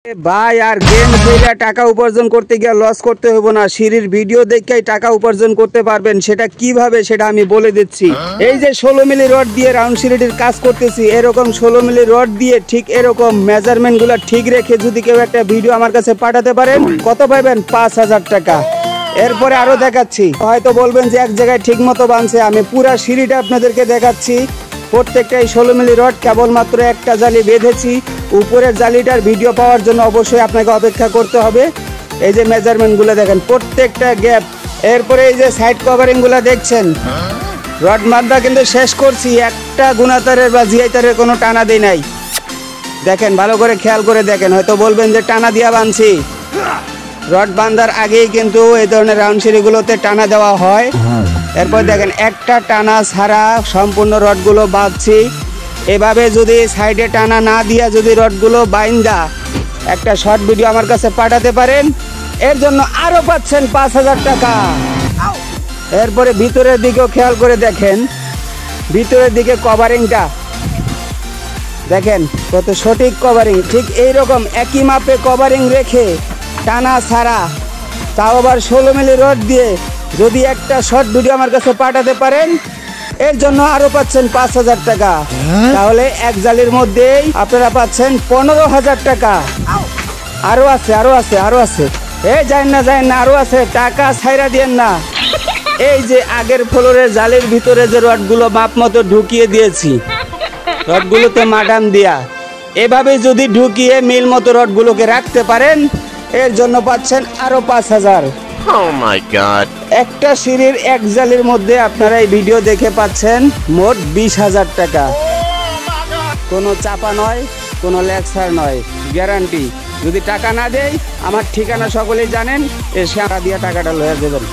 ভাই আর গেম খেলে টাকা উপার্জন করতে গিয়ে লস করতে হবে না, সিঁড়ির ভিডিও দেখেই টাকা উপার্জন করতে পারবেন। সেটা কিভাবে সেটা আমি বলে দিচ্ছি। এই যে 16 মিলি রড দিয়ে রাউন্ড সিঁড়িটির কাজ করতেছি, এরকম 16 মিলি রড দিয়ে ঠিক এরকম মেজারমেন্ট গুলা ঠিক রেখে যদি কেউ একটা ভিডিও আমার কাছে পাঠাতে পারেন, কত পাবেন? 5000 টাকা। এরপরে আরো দেখাচ্ছি, হয়তো বলবেন যে এক জায়গায় ঠিক মতো বানছে, আমি পুরা সিঁড়িটা আপনাদেরকে দেখাচ্ছি। প্রত্যেকটা এই 16 মিলি রড কেবলমাত্র একটা জালি বেঁধেছি। উপরের জালিটার ভিডিও পাওয়ার জন্য অবশ্যই আপনাকে অপেক্ষা করতে হবে। এই যে মেজারমেন্টগুলো দেখেন, প্রত্যেকটা গ্যাপ। এরপরে এই যে সাইড কভারিংগুলো দেখছেন, রড বাঁধা কিন্তু শেষ করছি, একটা গুণাতারের বা জিআইতারের কোনো টানা দেই নাই। দেখেন, ভালো করে খেয়াল করে দেখেন, হয়তো বলবেন যে টানা দিয়া বাঁধছি। রড বাঁধার আগেই কিন্তু এই ধরনের রাউন্ড সিঁড়িগুলোতে টানা দেওয়া হয়। এরপর দেখেন, একটা টানা ছাড়া সম্পূর্ণ রডগুলো বাঁধছি। এভাবে যদি সাইডে টানা না দিয়া যদি রডগুলো বাইন্দা একটা শর্ট ভিডিও আমার কাছে পাঠাতে পারেন, এর জন্য আরো পাচ্ছেন 5000 টাকা। এরপরে ভিতরের দিকেও খেয়াল করে দেখেন, ভিতরের দিকে কভারিংটা দেখেন কত সঠিক কভারিং। ঠিক এইরকম একই মাপে কভারিং রেখে টানা ছাড়া, তাও আবার 16 মিলি রড দিয়ে যদি একটা শর্ট ভিডিও আমার কাছে পাঠাতে পারেন, এর জন্য আরো পাচ্ছেন 5000 টাকা। তাহলে এক জালির মধ্যেই আপনারা পাচ্ছেন 15000 টাকা। আরো আছে, আরো আছে, আরো আছে। যায় না, আরো আছে, টাকা ছাইরা দিয়েন না। এই যে আগের ফ্লোরের জালির ভিতরে যে রডগুলো মাপ মতো ঢুকিয়ে দিয়েছি, রডগুলোতে মাডাম দিয়া এভাবে যদি ঢুকিয়ে মিল মতো রডগুলোকে রাখতে পারেন, এর জন্য পাচ্ছেন আরো 5000। Oh my God! একটা সিঁড়ির এক জালির মধ্যে আপনারা এই ভিডিও দেখে পাচ্ছেন মোট 20000 টাকা। কোনো চাপা নয়, কোনো লেকচার নয়, গ্যারান্টি। যদি টাকা না দেয়, আমার ঠিকানা সকলেই জানেন, এসে টাকা দিয়ে টাকাটা লয়ে দেবেন।